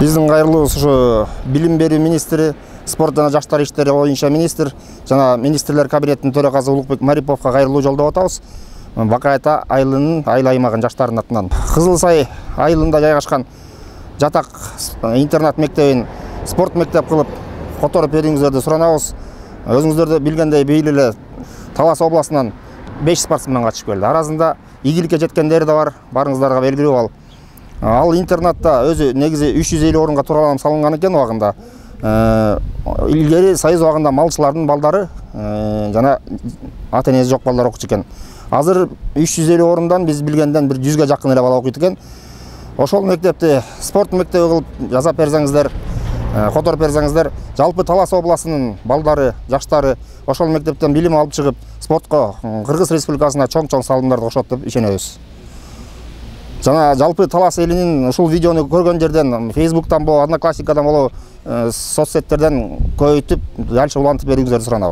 Биздин кайрылуу ушу билим берүү министри, спорт жана жаштар иштери боюнча министр жана министрлер кабинетинин төрагасы Улукбек Мариповго кайрылуу жолдоп атабыз. Бакай Ата айылынын айыл аймагын жаштардын атынан. Кызыл Сай айылында жайгашкан жатак интернат мектебин спорт мектеп кылып которуп берүүңүздөрдү суранабыз. Өзүңүздөр да билгендей бейли эле Талас областынан 5 спортсмен катышып келди. Арасында ийгиликке жеткендер да бар, барыңыздарга белгилүү Ал интернатта өзү негизи 350 орунга туралам салынган экен убагында. Илгери Союз убагында малчылардын балдары жана ата-энеси жок балдар окучу экен. Азыр 350 орундан биз билгенден бир 100га жакын эле бала окуйт экен. Ошол мектепти спорт мектеби кылып жасап берсеңиздер, которуп берсеңиздер, жалпы Талас областынын балдары, жаштары ошол мектептен билим алып чыгып, спортко Кыргыз Республикасына чоң-чоң салымдарды кошот деп ишенебиз. Жана жалпы Талас элинин ушул видеону көргөн жерден, Facebook'тан болобу, Одноклассникадан болобу, соцсеттерден көбөйтүп, дальше улантып берүүңүздөрдү суранабыз.